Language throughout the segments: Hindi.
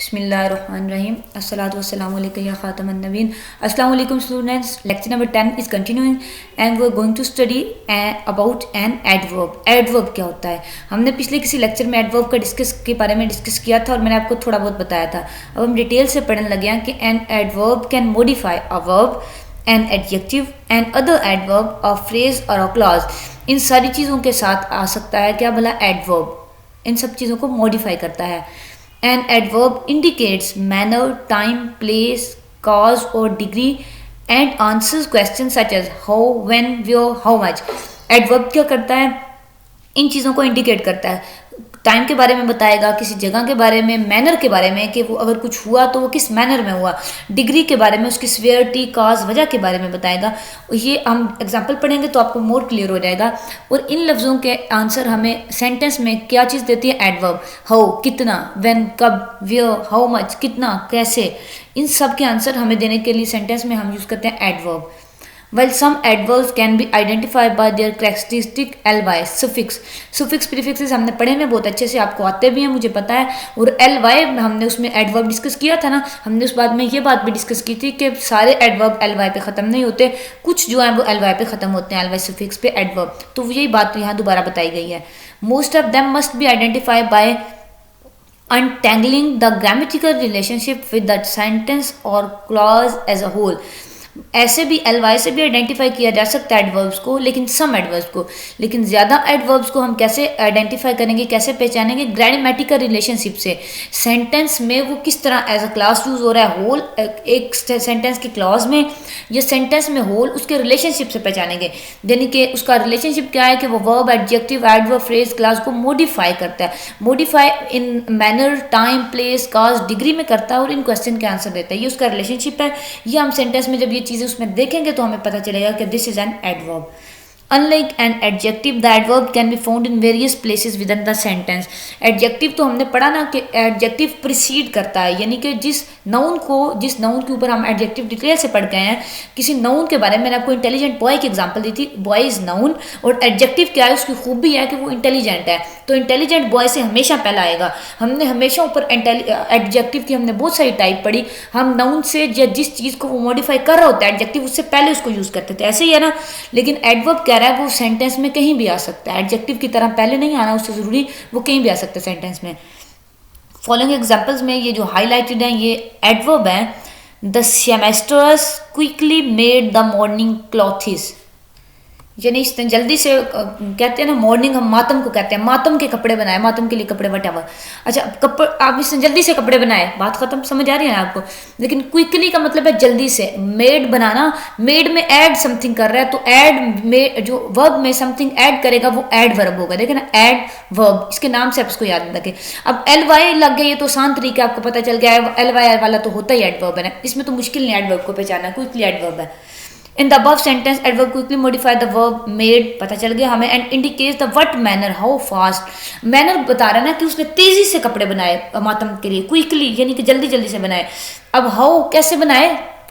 Bismillahirrahmanirrahim. Assalatu wassalamu alayka ya khataman nabeen. Assalamu alaikum students. Lecture number 10 is continuing and we are going to study about an adverb. Adverb क्या होता है? हमने पिछले किसी लेक्चर में adverb का के बारे में डिस्कस किया था और मैंने आपको थोड़ा बहुत बताया था. अब हम डिटेल से पढ़ने लगे हैं कि an adverb can modify a verb, an adjective and other adverb, a phrase or a clause. इन सारी चीज़ों के साथ आ सकता है क्या भला adverb. इन सब चीज़ों को modify करता है. An adverb indicates manner, time, place, cause or degree and answers questions such as how, when, where, how much. Adverb क्या करता है? इन चीज़ों को इंडिकेट करता है. टाइम के बारे में बताएगा, किसी जगह के बारे में, मैनर के बारे में कि वो अगर कुछ हुआ तो वो किस मैनर में हुआ, डिग्री के बारे में, उसकी सिवियरिटी, काज, वजह के बारे में बताएगा. ये हम एग्जांपल पढ़ेंगे तो आपको मोर क्लियर हो जाएगा. और इन लफ्ज़ों के आंसर हमें सेंटेंस में क्या चीज़ देती है? एडवर्ब. हाउ कितना, व्हेन कब, वेयर, हाउ मच कितना, कैसे, इन सब के आंसर हमें देने के लिए सेंटेंस में हम यूज़ करते हैं adverb. While some adverbs can be identified by their characteristic ly suffix. Suffix prefixes हमने पढ़े में बहुत अच्छे से, आपको आते भी हैं मुझे पता है. और ly हमने उसमें adverb डिस्कस किया था ना, हमने उस बात में ये बात भी डिस्कस की थी कि सारे adverb ly पे ख़त्म नहीं होते, कुछ जो हैं वो ly पे ख़त्म होते हैं, ly suffix पे adverb. तो यही बात यहाँ दोबारा बताई गई है. Most of them must be identified by untangling the grammatical relationship with the sentence or clause as a whole. ऐसे भी ly से भी आइडेंटिफाई किया जा सकता है एडवर्ब्स को, लेकिन सम एडवर्ब्स को, लेकिन ज़्यादा एडवर्ब्स को हम कैसे आइडेंटिफाई करेंगे, कैसे पहचानेंगे? ग्रामेटिकल रिलेशनशिप से. सेंटेंस में वो किस तरह एज अ क्लास यूज़ हो रहा है, होल एक सेंटेंस के क्लॉज में या सेंटेंस में होल, उसके रिलेशनशिप से पहचानेंगे. यानी कि उसका रिलेशनशिप क्या है कि वो verb, adjective, adverb, phrase, class को मॉडिफाई करता है. मॉडिफाई इन मैनर, टाइम, प्लेस, काज, डिग्री में करता है और इन क्वेश्चन के आंसर देता है. ये उसका रिलेशनशिप है. ये हम सेंटेंस में जब ये चीज़ें उसमें देखेंगे तो हमें पता चलेगा कि this is an adverb. Unlike an adjective, the adverb can be found in various places within the sentence. Adjective तो हमने पढ़ा ना कि adjective precede करता है, यानी कि जिस नाउन के ऊपर हम adjective डिटेल से पढ़ गए हैं, किसी नाउन के बारे में. मैंने आपको इंटेलिजेंट बॉय की एग्जांपल दी थी. बॉय इज नाउन और adjective क्या है, उसकी खूबी है कि वो इंटेलिजेंट है. तो इंटेलिजेंट बॉय से हमेशा पहला आएगा. हमने हमेशा ऊपर एडजेक्टिव की हमने बहुत सारी टाइप पढ़ी. हम नाउन से या जिस चीज़ को वो मॉडिफाई कर रहा होता है एडजेक्टिव, उससे पहले उसको यूज़ करते थे. ऐसे ही है ना. लेकिन एडवर्ब क्या है, वो सेंटेंस में कहीं भी आ सकता है. एडजेक्टिव की तरह पहले नहीं आना उससे ज़रूरी, वो कहीं भी आ सकता है सेंटेंस में. फॉलोइंग एग्जांपल्स में ये जो हाईलाइटेड हैं ये एडवर्ब हैं. The semesters quickly made the morning clothes, यानी इसने जल्दी से कहते हैं ना, मॉर्निंग हम मातम को कहते हैं, मातम के कपड़े बनाए, मातम के लिए कपड़े वटावर. अच्छा कपड़े, आप इसने जल्दी से कपड़े बनाए, बात खत्म, समझ आ रही है ना आपको. लेकिन क्विकली का मतलब है जल्दी से. मेड बनाना, मेड में ऐड समथिंग कर रहा है, तो ऐड में जो वर्ब में समथिंग ऐड करेगा वो ऐड वर्ब होगा. देखिए ना, ऐड वर्ब, इसके नाम से आप इसको याद रखें. अब ly लग गया, ये तो आसान तरीका आपको पता चल गया है. ly वाला तो होता ही एडवर्ब है, इसमें तो मुश्किल नहीं एडवर्ब को पहचाना, क्विकली एडवर्ब है. In the above sentence, adverb quickly modify the verb made, पता चल गया हमें, and indicates the what manner, how fast. manner बता रहा है ना कि उसने तेजी से कपड़े बनाए मातम के लिए, quickly यानी कि जल्दी जल्दी से बनाए. अब how कैसे बनाए?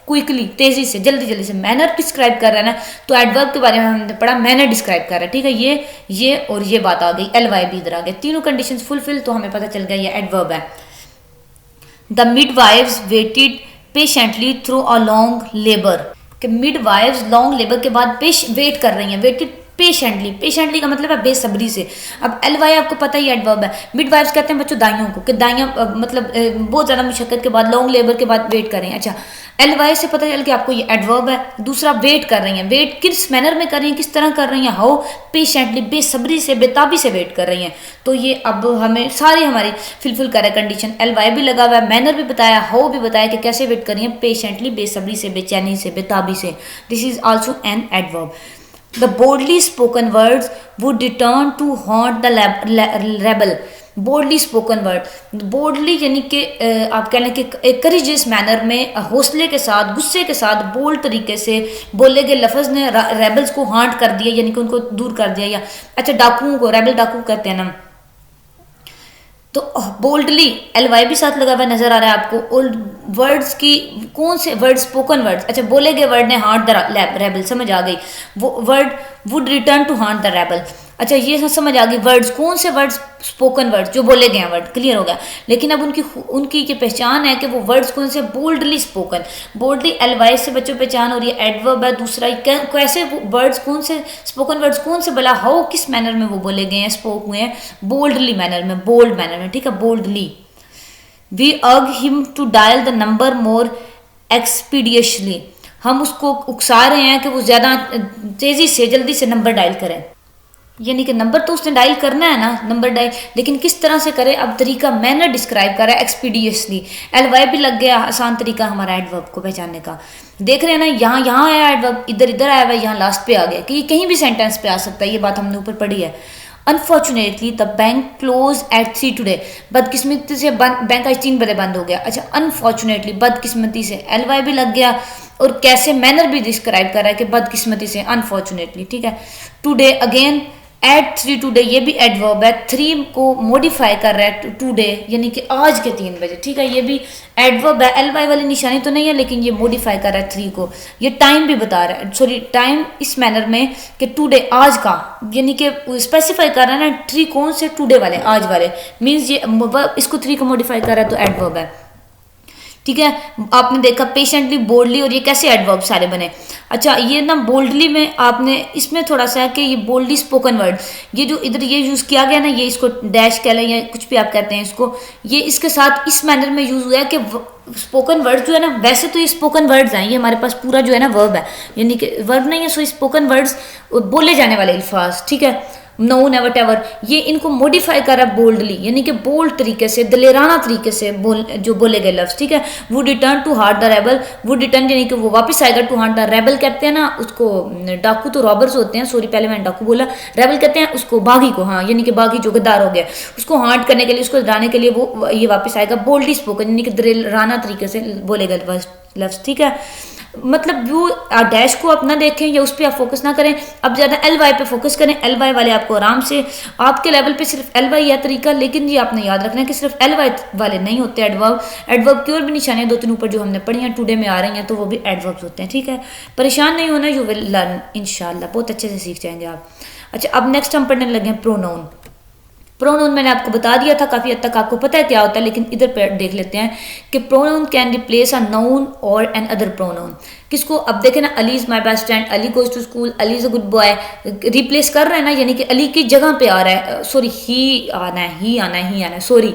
क्विकली, तेजी से, जल्दी जल्दी से. मैनर डिस्क्राइब कर रहा है ना, तो एडवर्ब के बारे में हमने पढ़ा, मैनर डिस्क्राइब कर रहा है. ठीक है, ये और ये बात आ गई, ly भी इधर आ गया, तीनों कंडीशन फुलफिल, तो हमें पता चल गया ये एडवर्ब है. The midwives waited patiently through a long labour. कि मिडवाइव्स लॉन्ग लेबर के बाद वेट कर रही हैं, वेटेड पेशेंटली. पेशेंटली का मतलब है बेसब्री से. अब ly आपको पता ही एडवर्ब है. मिडवाइव्स कहते हैं बच्चों दाइयों को, कि दाइयाँ मतलब बहुत ज़्यादा मुशक्कत के बाद, लॉन्ग लेबर के बाद वेट कर रही हैं. अच्छा ly से पता चल कि आपको ये एडवर्ब है. दूसरा वेट कर रही हैं, वेट किस मैनर में कर रही हैं, किस तरह कर रही हैं? हाउ, पेशेंटली, बेसब्री से, बेताबी से वेट कर रही हैं. तो ये अब हमें सारी हमारी फिलफिल कर है कंडीशन. ly भी लगा हुआ है, मैनर भी बताया, हाउ भी बताया कि कैसे वेट कर रही हैं, पेशेंटली, बेसब्री से, बेचैनी से, बेताबी से. This is also an adverb. The boldly spoken words would return to haunt the rebel. Boldly spoken word, boldly यानी कि आप कह लें कि एक करेजियस मैनर में, हौसले के साथ, गुस्से के साथ, बोल्ड तरीके से बोले गए लफ्ज़ ने रेबल्स को हांट कर दिया, यानी कि उनको दूर कर दिया. या अच्छा डाकुओं को रेबल डाकू कहते हैं ना, तो बोल्डली ly भी साथ लगा हुआ नजर आ रहा है आपको. और वर्ड्स की कौन से वर्ड? Spoken words. अच्छा बोले गए वर्ड ने हार्ट द रेबल, समझ आ गई. वो word would return to hurt the rebel. अच्छा ये समझ आ गई, वर्ड्स कौन से वर्ड्स, स्पोकन वर्ड्स जो बोले गए हैं वर्ड, क्लियर हो गया। लेकिन अब उनकी उनकी ये पहचान है कि वो वर्ड्स कौन से, बोल्डली स्पोकन, बोल्डली एलवाई से बच्चों पहचान हो रही है, एडवर्ब है दूसरा, कैसे वर्ड्स कौन से स्पोकन वर्ड्स कौन से बोला, हाउ किस मैनर में वो बोले गए हैं, स्पोक हुए हैं, बोल्डली मैनर में, बोल्ड मैनर में, ठीक है, boldly. We urge him to dial the number more expeditiously, हम उसको उकसा रहे हैं कि वो ज़्यादा तेज़ी से जल्दी से नंबर डायल करें, यानी कि नंबर तो उसने डायल करना है ना, नंबर डायल, लेकिन किस तरह से करे, अब तरीका मैनर डिस्क्राइब कर रहा है, एक्सपीडियसली, एलवाई भी लग गया, आसान तरीका हमारा एडवर्ब को पहचानने का। देख रहे हैं ना, यहाँ आया एडवर्ब, इधर इधर आया हुआ, यहाँ लास्ट पे आ गया, कि ये कहीं भी सेंटेंस पे आ सकता है, ये बात हमने ऊपर पढ़ी है। Unfortunately the bank close eight 3 today, बदकिस्मती से बैंक आज 3 बजे बंद हो गया। अच्छा, अनफॉर्चुनेटली बदकिस्मती से, एलवाई भी लग गया, और कैसे मैनर भी डिस्क्राइब कर रहा है कि बदकिस्मती से, अनफॉर्चुनेटली, ठीक है। टुडे अगेन एट 3 टुडे, ये भी एडवर्ब है, 3 को मॉडिफाई कर रहा है टुडे, यानी कि आज के 3 बजे, ठीक है, ये भी एडवर्ब है, एलवाई वाली निशानी तो नहीं है, लेकिन ये मॉडिफाई कर रहा है 3 को, ये टाइम भी बता रहा है, सॉरी टाइम इस मैनर में कि टुडे आज का, यानी कि स्पेसिफाई कर रहा है ना, 3 कौन से, टुडे वाले, आज वाले, मीन्स ये इसको 3 को मॉडिफाई कर रहा है तो एडवर्ब है, ठीक है। आपने देखा पेशेंटली, बोल्डली, और ये कैसे एडवर्ब सारे बने। अच्छा, ये ना बोल्डली में आपने इसमें थोड़ा सा है कि ये बोल्डली स्पोकन वर्ड, ये जो इधर ये यूज़ किया गया ना, ये इसको डैश कह लें या कुछ भी आप कहते हैं इसको, ये इसके साथ इस मैनर में यूज़ हुआ है कि स्पोकन वर्ड जो है ना, वैसे तो ये स्पोकन वर्ड्स हैं, ये हमारे पास पूरा जो है ना वर्ब है, यानी कि वर्ब नहीं है, सो स्पोकन वर्ड्स बोले जाने वाले अल्फाज, ठीक है, नोन है वटेवर, ये इनको मॉडिफाई करा बोल्डली, यानी कि बोल्ड तरीके से, दलेराना तरीके से जो बोले गए लफ्ज, ठीक है। Would return to hurt the rebel, would return यानी कि वो वापस आएगा, टू हार्ट द रेबल कहते हैं ना उसको, डाकू तो रॉबर्स होते हैं, सॉरी पहले मैंने डाकू बोला, रेबल कहते हैं उसको बागी को, हाँ, यानी कि बागी जो गद्दार हो गया, उसको हार्ट करने के लिए, उसको डराने के लिए वो ये वापस आएगा, बोल्डली स्पोकन, यानी कि दलेराना तरीके से बोले गए लफ्ज, ठीक है। मतलब वो डैश को आप ना देखें या उस पर आप फोकस ना करें, अब ज़्यादा एल वाई पे फोकस करें, एल वाई वाले आपको आराम से, आपके लेवल पे सिर्फ एल वाई है तरीका, लेकिन ये आपने याद रखना है कि सिर्फ एल वाई वाले नहीं होते एडवर्ब, एडवर्ब की और भी निशानियाँ 2-3 ऊपर जो हमने पढ़ी हैं टुडे में आ रही हैं, तो वो भी एडवर्ब्स होते हैं, ठीक है। परेशान नहीं होना, यू विल लर्न इंशाल्लाह, बहुत अच्छे से सीख जाएंगे आप। अच्छा, अब नेक्स्ट हम पढ़ने लगे हैं प्रोनाउन। प्रोनाउन मैंने आपको बता दिया था, काफ़ी हद तक आपको पता है क्या होता है, लेकिन इधर पे देख लेते हैं कि pronoun can replace a noun और एन अदर प्रोनाउन। किसको, अब देखें ना, Ali is my best friend, Ali goes to school, Ali is a good boy, replace कर रहा है ना, यानी कि अली की जगह पे आ रहा है, सॉरी ही आना है, sorry,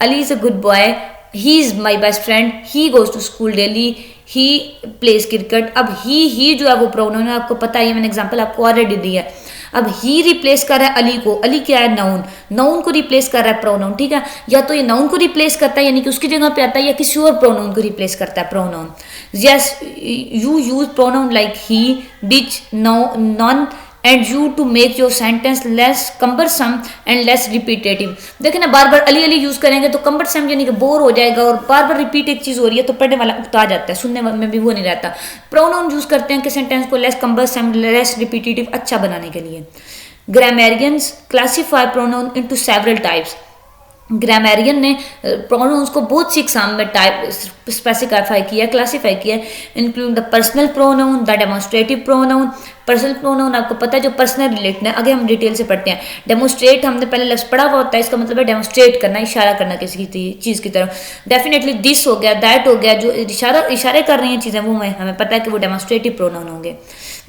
Ali is a good boy, he is my best friend, he goes to school daily, he plays cricket. अब ही जो है वो प्रोनाउन है, आपको पता है, मैंने एग्जाम्पल आपको ऑलरेडी दी है। अब ही रिप्लेस कर रहा है अली को, अली क्या है, नाउन, नाउन को रिप्लेस कर रहा है प्रोनाउन, ठीक है। या तो ये नाउन को रिप्लेस करता है, यानी कि उसकी जगह पे आता है, या किसी और प्रोनाउन को रिप्लेस करता है pronoun. Yes, you use pronoun like he, ditch, noun and you to make your sentence less cumbersome and less repetitive. देखें ना, बार बार अली अली यूज करेंगे तो कम्बरसम यानी कि बोर हो जाएगा, और बार बार रिपीट एक चीज हो रही है तो पढ़ने वाला उकता जाता है, सुनने में भी वो नहीं रहता। प्रोनाउन यूज करते हैं कि सेंटेंस को लेस कम्बरसम, लेस रिपीटेटिव अच्छा बनाने के लिए। Grammarians classify pronoun into several types. Grammarian ने प्रोनाउंस को बहुत सी एग्जाम में टाइप स्पेसिफाई किया, क्लासीफाई किया, including the personal pronoun, the demonstrative pronoun. Personal pronoun आपको पता है जो पर्सनल रिलेटेड है, आगे हम डिटेल से पढ़ते हैं। डेमोन्स्ट्रेट हमने पहले लफ्ज पढ़ा हुआ होता है, इसका मतलब है डेमोन्स्ट्रेट करना, इशारा करना किसी चीज़ की तरफ। डेफिनेटली दिस हो गया, दैट हो गया, जो इशारे कर रही हैं चीज़ें वो हमें पता है कि वो डेमोन्स्ट्रेटिव प्रोनाउन होंगे।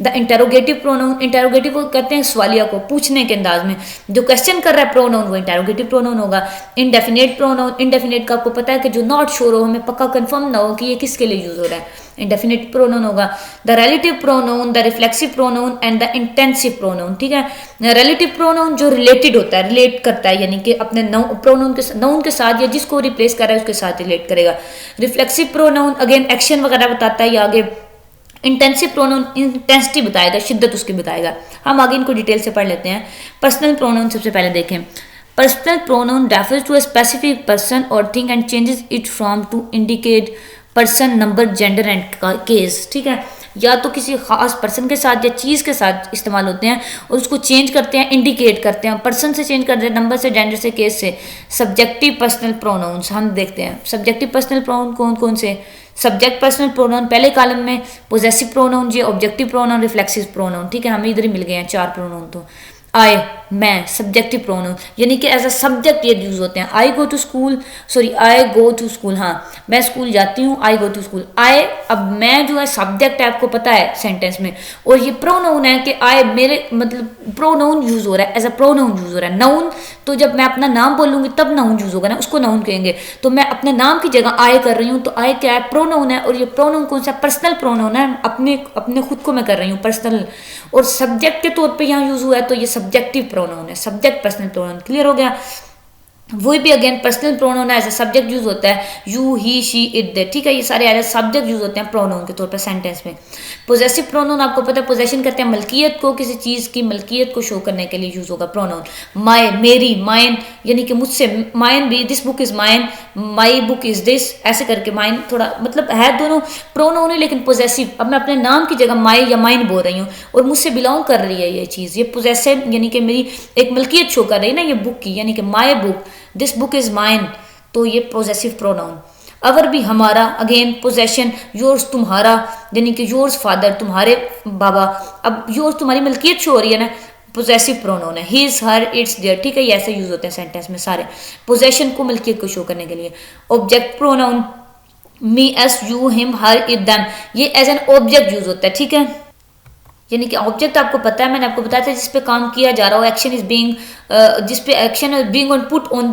द इंटेरोगेटिव प्रोनाउन, इंटेरोगेटिव वो कहते हैं सवालिया को, पूछने के अंदाज में जो क्वेश्चन कर रहा है प्रोनाउन वो इंटेरोगेटिव प्रोनाउन होगा। इंडेफिनेट प्रोनाउन, इंडेफिनेट का आपको पता है कि जो नॉट श्योर हो, हमें पक्का कंफर्म ना हो कि ये किसके लिए यूज हो रहा है, इंडेफिनेट प्रोनाउन होगा। The relative pronoun, the reflexive pronoun and the intensive pronoun, ठीक है। रिलेटिव प्रोनाउन जो रिलेटेड होता है, रिलेट करता है, यानी कि अपने प्रोनाउन के नाउन के साथ या जिसको रिप्लेस कर रहा है उसके साथ रिलेट करेगा। रिफ्लेक्सिव प्रोनाउन अगेन एक्शन वगैरह बताता है, या आगे इंटेंसिव प्रोनाउन इंटेंसिटी बताएगा, शिद्दत उसकी बताएगा। हम आगे इनको डिटेल से पढ़ लेते हैं। पर्सनल प्रोनाउन सबसे पहले देखें। Personal pronoun refers to a specific person और thing and changes it from to indicate person, number, gender and case, ठीक है। या तो किसी खास पर्सन के साथ या चीज़ के साथ इस्तेमाल होते हैं और उसको चेंज करते हैं, इंडिकेट करते हैं, पर्सन से चेंज करते हैं, नंबर से, जेंडर से, केस से। सब्जेक्टिव पर्सनल प्रोनाउंस हम देखते हैं। सब्जेक्टिव पर्सनल प्रोनाउन कौन कौन से? सब्जेक्ट पर्सनल प्रोनाउन पहले कॉलम में, पोजेसिव प्रोनाउन जी, ऑब्जेक्टिव प्रोनाउन, रिफ्लेक्सिव प्रोनाउन, ठीक है। हमें इधर ही मिल गए हैं 4 प्रोनाउन। तो आए मैं, सब्जेक्टिव प्रोनाउन, यानी कि एज अ सब्जेक्ट ये यूज होते हैं। I go to school, sorry I go to school, हाँ मैं स्कूल जाती हूँ, आई गो टू स्कूल। आई, अब मैं जो है सब्जेक्ट है, आपको पता है सेंटेंस में, और ये प्रोनाउन है कि आई, मेरे मतलब प्रोनाउन यूज हो रहा है, एज अ प्रोनाउन यूज हो रहा है। नाउन तो जब मैं अपना नाम बोलूंगी तब नाउन यूज होगा ना, उसको नाउन कहेंगे। तो मैं अपने नाम की जगह आई कर रही हूँ, तो आई क्या है, प्रोनाउन है। और ये प्रोनाउन कौन सा, पर्सनल प्रोनाउन है, अपने अपने खुद को मैं कर रही हूँ पर्सनल। और सब्जेक्ट के तौर पे यहाँ यूज हुआ है, तो ये सब्जेक्टिव प्रोनाउन है, सब्जेक्ट पर्सनल प्रोनाउन। क्लियर हो गया। वही भी again personal pronoun as a subject use होता है, you he she it they, ठीक है, ये सारे एज ए सब्जेक्ट यूज होते हैं प्रोनाउन के तौर पर सेंटेंस में। पोजेसिव प्रोनाउन आपको पता है, पोजेशन करते हैं मलकियत को, किसी चीज की मलकियत को शो करने के लिए यूज होगा प्रोनाउन। माय, मेरी, माइन यानी कि मुझसे, माइन भी, this book is mine, my book is this, ऐसे करके माइन थोड़ा मतलब है दोनों प्रोनाउन ही, लेकिन पोजेसिव। अब मैं अपने नाम की जगह माई या माइन बोल रही हूँ और मुझसे बिलोंग कर रही है ये चीज, ये पोजेसिव यानी कि मेरी एक मलकियत शो कर रही है ना ये बुक की, यानी कि my book, this book is mine, तो ये पोजेसिव प्रोनाउन। अवर भी, हमारा, अगेन पोजेशन, योर्स तुम्हारा, यानी कि योर्स फादर, तुम्हारे बाबा। अब योर्स तुम्हारी मलकियत शो हो रही है ना, पोजेसिव प्रोनाउन है। हिज, हर, इट्स, देयर, ठीक है, ये ऐसे यूज होते हैं सेंटेंस में सारे पोजेशन को, मलकियत को शो करने के लिए। Object pronoun, me, us, you, him, her, it, them, ये एज एन ऑब्जेक्ट यूज होता है, ठीक है। यानी कि ऑब्जेक्ट आपको पता है, मैंने आपको बताया था, जिस पे काम किया जा रहा हो, एक्शन इज बीइंग, जिस पे action is being on put on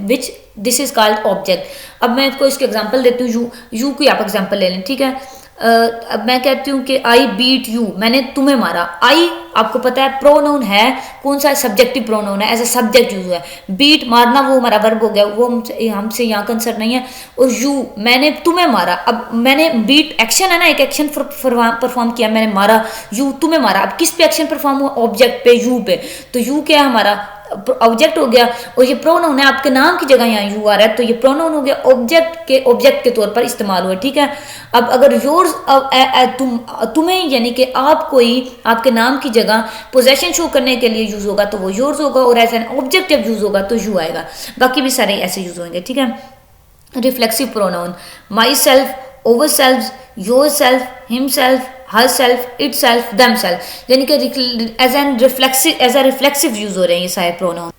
which, this is called object. अब मैं इसको इसके एग्जांपल देती हूँ, यू की आप एग्जांपल ले लें, ठीक है। अब मैं कहती हूँ कि आई बीट यू, मैंने तुम्हें मारा। आई आपको पता है प्रोनाउन है, कौन सा, सब्जेक्टिव प्रोनाउन है, एज अ सब्जेक्ट यूज हुआ है। बीट, मारना, वो हमारा वर्ब हो गया, वो हमसे यहाँ कंसर्न नहीं है। और यू, मैंने तुम्हें मारा। अब मैंने बीट एक्शन है ना, एक एक्शन परफॉर्म किया, मैंने मारा, यू तुम्हें मारा। अब किस पे एक्शन परफॉर्म हुआ, ऑब्जेक्ट पे, यू पे। तो यू क्या है हमारा, ऑब्जेक्ट हो गया। और ये प्रोनाउन है, आपके नाम की जगह यहाँ यू आ रहा है, तो ये प्रोनाउन हो गया, ऑब्जेक्ट के तौर पर इस्तेमाल हुआ, ठीक है। अब अगर योर्स, तुम्हें यानी कि आप, कोई आपके नाम की जगह पोजेशन शो करने के लिए यूज होगा तो वो योर्स होगा, और एज एन ऑब्जेक्ट जब यूज होगा तो यू आएगा। बाकी भी सारे ऐसे यूज होंगे, ठीक है। Reflexive pronoun, my self, over self, your self, him self, her self, it self, them self, यानी कि एज अ रिफ्लेक्सिव यूज हो रहे हैं ये सारे प्रोनाउन।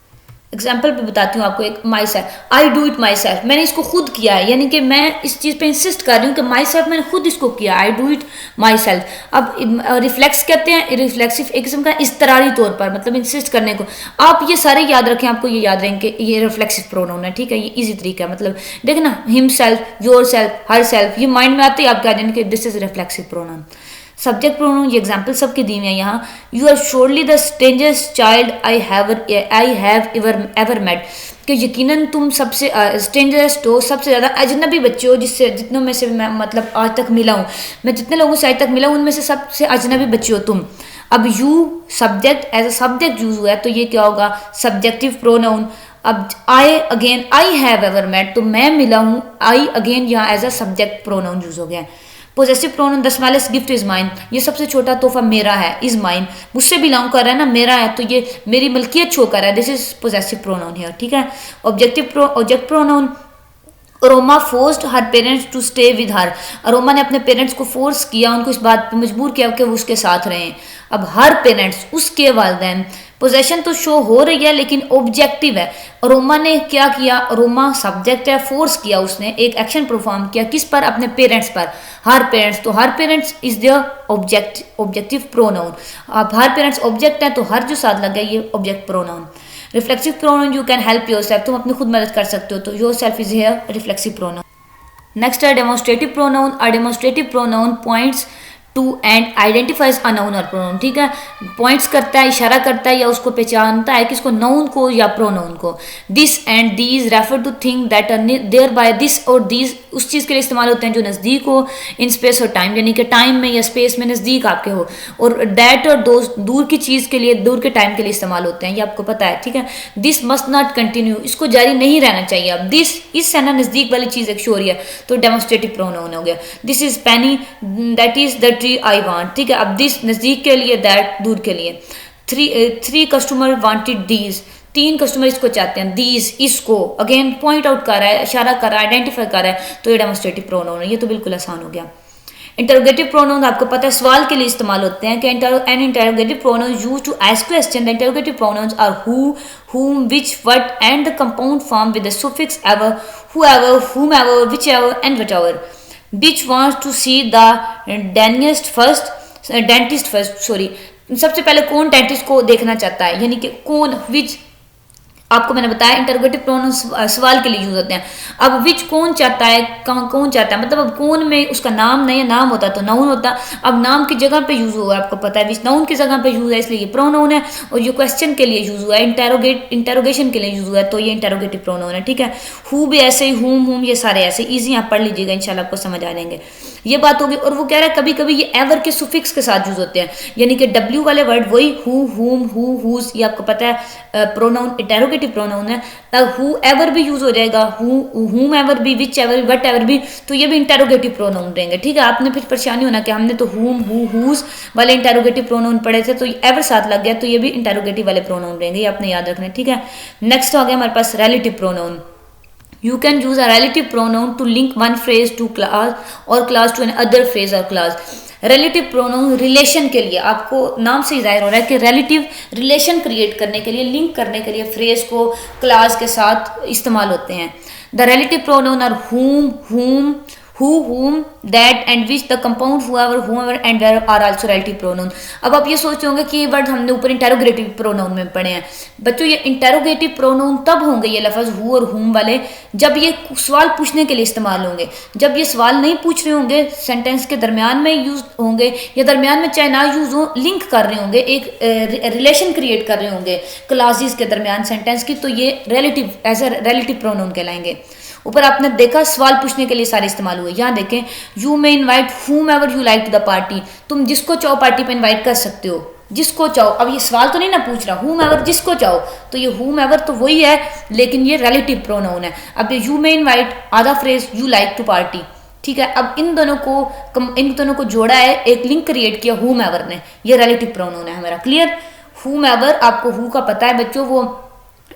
एग्जाम्पल भी बताती हूँ आपको एक, my self, I do it my self, मैंने इसको खुद किया है, यानी कि मैं इस चीज़ पे इंसिस्ट कर रही हूँ कि माई सेल्फ, मैंने खुद इसको किया, I do it my self. अब रिफ्लेक्स कहते हैं, रिफ्लेक्सिव एक किस्म का इस्तरारी तौर पर, मतलब इंसिस्ट करने को। आप ये सारे याद रखें, आपको ये याद रहेंगे कि ये रिफ्लेक्सिव प्रोनाउन है, ठीक है, ये इजी तरीका है। मतलब देखना ना, himself, yourself, herself, ये माइंड में आते ही आप क्या जानेंगे कि this is reflexive pronoun. Subject pronoun, ये एग्जाम्पल सबके दी हुई है यहाँ। You are surely the strangest child I have ever met, कि यकीनन तुम सबसे स्ट्रेंजरेस्ट हो, सबसे ज़्यादा अजनबी बच्चे हो जिससे, जितनों में से मैं मतलब आज तक मिला हूँ, मैं जितने लोगों से आज तक मिला हूँ उनमें से सबसे अजनबी बच्चे हो तुम। अब you subject, as a subject use हुआ है, तो ये क्या होगा, सब्जेक्टिव प्रोनाउन। अब I again, I have ever met, तो मैं मिला हूँ, आई अगेन यहाँ as a subject pronoun use हो गया है। Possessive pronoun, the smallest gift is mine, ये सबसे छोटा तोहफा मेरा है, इज माइन, मुझसे बिलोंग कर रहा है ना, मेरा है, तो ये मेरी मलकियत शो कर रहा है, this is possessive pronoun here, ठीक है। Object pronoun, Aroma forced her parents to stay with her, Aroma ने अपने पेरेंट्स को फोर्स किया, उनको इस बात पे मजबूर किया कि वो उसके साथ रहें। अब हर पेरेंट्स, उसके वालिदैन, पोजेशन तो शो हो रही है लेकिन ऑब्जेक्टिव है। अरोमा ने क्या किया, अरोमा सब्जेक्ट है, फोर्स किया, उसने एक एक्शन परफॉर्म किया, किस पर, अपने पेरेंट्स पर, हर पेरेंट्स, तो her parents is the objective pronoun. अब हर पेरेंट्स ऑब्जेक्ट है, तो हर जो साथ लग गया ये object pronoun. Reflexive pronoun, you can help yourself, तुम अपनी खुद मदद कर सकते हो, तो yourself is here reflexive pronoun. Next है demonstrative pronoun. A demonstrative pronoun points to and identifies a noun और प्रोनाउन, ठीक है, पॉइंट्स करता है, इशारा करता है या उसको पहचानता है, किसको, नाउन को या प्रोनाउन को। This and these refer to thing that are there by, this और दीज उस चीज़ के लिए इस्तेमाल होते हैं जो नज़दीक हो, इन स्पेस और टाइम, यानी कि टाइम में या स्पेस में नज़दीक आपके हो, और दैट और दोस्त दूर की चीज़ के लिए, दूर के टाइम के लिए इस्तेमाल होते हैं, ये आपको पता है, ठीक है। दिस मस्ट नॉट कंटिन्यू, इसको जारी नहीं रहना चाहिए। अब दिस, इससे ना नज़दीक वाली चीज़ एक शो हो रही है, तो डेमोन्स्ट्रेटिव प्रोनाउन हो गया। This is Penney, that is the tree I want, ठीक है। अब दिस नज़दीक के लिए, दैट दूर के लिए। Three customer wanted these, 3 customer इसको चाहते हैं, दीज इसको, अगेन पॉइंट आउट कर रहा है, इशारा कर रहा है, आइडेंटिफाई कर रहा है, तो ये डेमोन्स्ट्रेटिव प्रोनाउन है, ये तो बिल्कुल आसान हो गया। इंटरोगेटिव प्रोनाउन आपको पता है सवाल के लिए इस्तेमाल होते हैं कि an interrogative pronoun use to ask question. The interrogative pronouns are who, whom, which, what and the compound form with the suffix ever, whoever, whomever, whichever and whatever. Which wants to see the dentist first, सबसे पहले कौन डेंटिस्ट को देखना चाहता है, यानी कि कौन, विच आपको मैंने बताया इंटरोगेटिव प्रोनाउंस सवाल के लिए यूज होते हैं। अब विच कौन चाहता है, कौन चाहता है, मतलब अब कौन में उसका नाम नहीं है, नाम होता तो नाउन होता, अब नाम की जगह पे यूज हुआ है, आपको पता है विच नाउन की जगह पे यूज है इसलिए ये प्रोनाउन है, और ये क्वेश्चन के लिए यूज हुआ है, इंटेरोगेशन के लिए यूज हुआ है तो ये इंटेरोगेटिव प्रोनाउन है, ठीक है। हु भी ऐसे ही, हुम ये सारे ऐसे, इजी आप पढ़ लीजिएगा इंशाल्लाह आपको समझ आ जाएंगे। ये बात होगी। और वो कह रहा है कभी कभी ये एवर के सुफिक्स के साथ यूज होते हैं, यानी कि डब्ल्यू वाले वर्ड वही हु, हुम, हुज, ये आपको पता है प्रोनाउन इंटेरोगेटिव प्रोनाउन है। तब हु एवर भी यूज हो जाएगा, हुम एवर भी, विच एवर, वट एवर भी, तो ये भी इंटेरोगेटिव प्रोनाउन रहेंगे, ठीक है। आपने फिर परेशानी होना कि हमने तो हुम, हुज वाले इंटेरोगेटिव प्रोनाउन पढ़े थे तो एवर साथ लग गया, तो ये भी इंटेरोगेटिव वाले प्रोनाउन रहेंगे, ये आपने याद रखना है, ठीक है। नेक्स्ट हो गया हमारे पास relative pronoun. You can use a relative pronoun to link one phrase to class or class to another phrase or class. Relative pronoun relation के लिए, आपको नाम से ही जाहिर हो रहा है कि रिलेटिव रिलेशन क्रिएट करने के लिए, लिंक करने के लिए फ्रेज को क्लास के साथ इस्तेमाल होते हैं। The relative pronoun are whom, who, whom, that and which. The compound whoever, whomever and where are also relative pronoun. अब आप ये सोच होंगे कि ये वर्ड हमने ऊपर इंटेरोगेटिव प्रोनाउन में पढ़े हैं। बच्चों ये इंटेरोगेटिव प्रोनाउन तब होंगे ये लफ्ज हु और whom वाले जब ये सवाल पूछने के लिए इस्तेमाल होंगे। जब ये सवाल नहीं पूछ रहे होंगे, सेंटेंस के दरमियान में यूज होंगे या दरमियान में चाहे ना यूज हो, लिंक कर रहे होंगे, एक रिलेशन क्रिएट कर रहे होंगे क्लासेस के दरमियान सेंटेंस की, तो ये relative as a relative pronoun कहलाएंगे। ऊपर आपने देखा सवाल पूछने के लिए सारे इस्तेमाल हुए। यहाँ देखें you may invite whom ever you like to the party, तुम जिसको चाहो पार्टी पे इनवाइट कर सकते हो, जिसको चाहो। अब ये सवाल तो नहीं ना पूछ रहा, whom ever जिसको चाहो, तो ये whom ever तो वही है लेकिन ये रिलेटिव प्रोनाउन है। अब ये यू मे इनवाइट, आधा phrase you like to party, ठीक है। अब इन दोनों को जोड़ा है, एक लिंक क्रिएट किया whom ever ने, ये रिलेटिव प्रोनाउन है हमारा। क्लियर। whom ever आपको who का पता है बच्चों, वो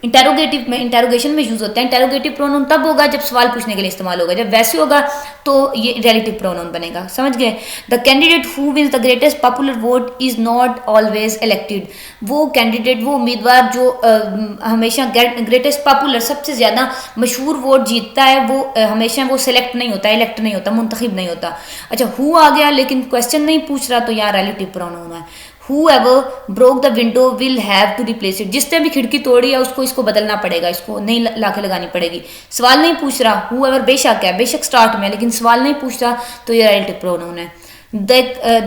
इंटेरोगेटिव में, इंटेरोगेशन में यूज होता है। इंटेरोगेटिव प्रोनाउन तब होगा जब सवाल पूछने के लिए इस्तेमाल होगा, जब वैसे होगा तो ये रिलेटिव प्रोनाउन बनेगा, समझ गए। The candidate who wins the greatest popular vote is not always elected, वो कैंडिडेट, वो उम्मीदवार जो हमेशा ग्रेटेस्ट पॉपुलर, सबसे ज्यादा मशहूर वोट जीतता है, वो हमेशा वो सिलेक्ट नहीं होता, इलेक्ट नहीं होता, मुंतखब नहीं होता। अच्छा हु आ गया लेकिन क्वेश्चन नहीं पूछ रहा, तो यहाँ रिलेटिव प्रोनाउन है। Whoever broke the window will have to replace it, जिसने भी खिड़की तोड़ी है उसको इसको बदलना पड़ेगा, इसको नहीं लाके लगानी पड़ेगी। सवाल नहीं पूछ रहा, whoever बेशक है, बेशक स्टार्ट में, लेकिन सवाल नहीं पूछ रहा तो ये रिलेटिव प्रोनाउन है।